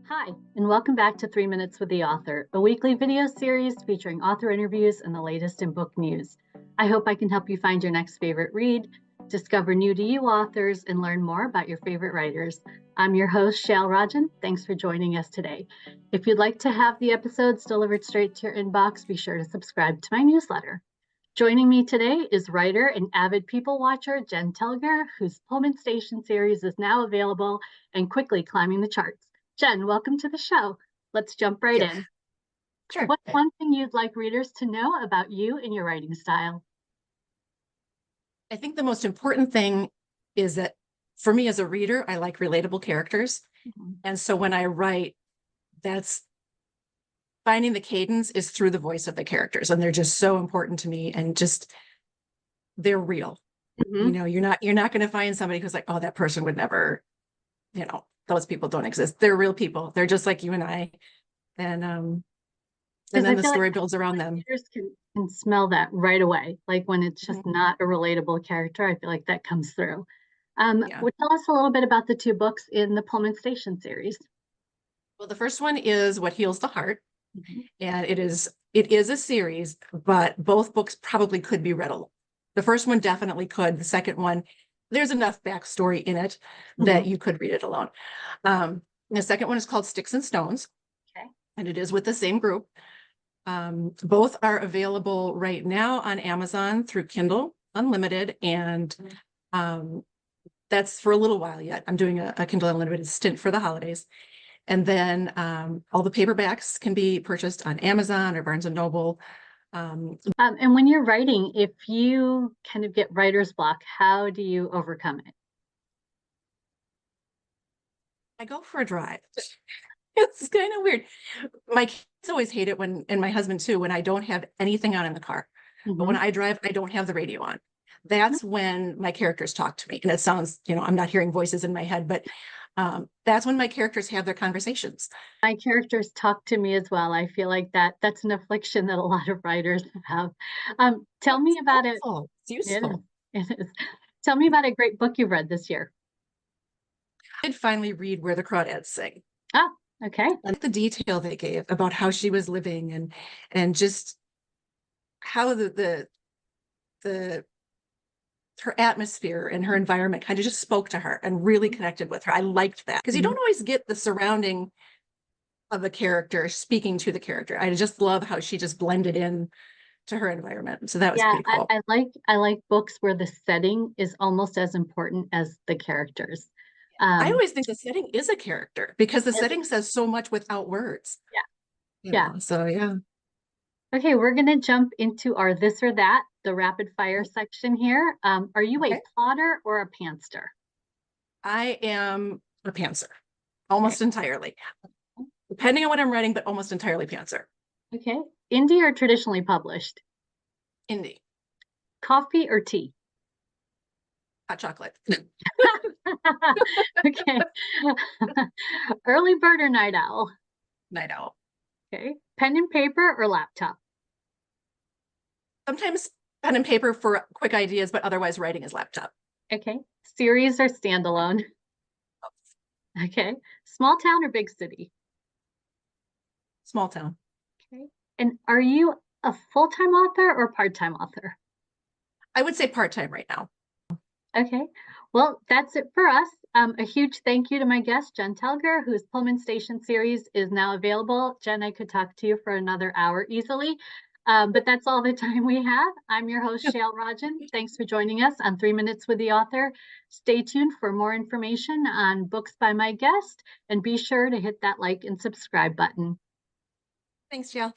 Hi, and welcome back to 3 Minutes with the Author, a weekly video series featuring author interviews and the latest in book news. I hope I can help you find your next favorite read, discover new to you authors, and learn more about your favorite writers. I'm your host, Shail Rajan. Thanks for joining us today. If you'd like to have the episodes delivered straight to your inbox, be sure to subscribe to my newsletter. Joining me today is writer and avid people watcher Jen Telger, whose Pullman Station series is now available and quickly climbing the charts. Jen, welcome to the show. Let's jump right in. Sure. What's one thing you'd like readers to know about you and your writing style? I think the most important thing is that for me as a reader, I like relatable characters. And so when I write, that's finding the cadence is through the voice of the characters. And they're just so important to me and just they're real. You know, you're not going to find somebody who's like, oh, that person would never, those people don't exist. They're real people. They're just like you and I. And then the story builds around them. Readers can smell that right away. Like when it's just not a relatable character, I feel like that comes through. Would tell us a little bit about the two books in the Pullman Station series. Well, the first one is What Heals the Heart. And it is a series, but both books probably could be read alone. The first one definitely could. The second one, there's enough backstory in it that you could read it alone. The second one is called Sticks and Stones. Okay. And it is with the same group. Both are available right now on Amazon through Kindle Unlimited. And that's for a little while yet. I'm doing a Kindle Unlimited stint for the holidays. And then all the paperbacks can be purchased on Amazon or Barnes & Noble. And when you're writing, if you kind of get writer's block, how do you overcome it? I go for a drive. It's kind of weird. My kids always hate it and my husband too, when I don't have anything on in the car. But when I drive, I don't have the radio on. That's when my characters talk to me. And it sounds, I'm not hearing voices in my head, but that's when my characters have their conversations. My characters talk to me as well. I feel like that's an affliction that a lot of writers have. Tell me about it. It's useful. It is. Tell me about a great book you've read this year. I did finally read Where the Crawdads Sing. Oh, okay. And the detail they gave about how she was living and just how her atmosphere and her environment kind of just spoke to her and really connected with her. I liked that because you don't always get the surrounding of a character speaking to the character. I just love how she just blended in to her environment. So that was pretty cool. I like books where the setting is almost as important as the characters. I always think the setting is a character because the setting says so much without words. Yeah. So yeah. Okay, we're going to jump into our this or that, the rapid fire section here. Are you a plotter or a pantser? I am a pantser, almost entirely. Depending on what I'm writing, but almost entirely pantser. Okay. Indie or traditionally published? Indie. Coffee or tea? Hot chocolate. Okay. Early bird or night owl? Night owl. Okay. Pen and paper or laptop? Sometimes pen and paper for quick ideas, but otherwise writing is laptop. Okay. Series or standalone? Okay. Small town or big city? Small town. Okay. And are you a full-time author or part-time author? I would say part-time right now. Okay. Well, that's it for us. A huge thank you to my guest, Jen Telger, whose Pullman Station series is now available. Jen, I could talk to you for another hour easily, but that's all the time we have. I'm your host, Shail Rajan. Thanks for joining us on 3 Minutes with the Author. Stay tuned for more information on books by my guest, and be sure to hit that like and subscribe button. Thanks, Jill.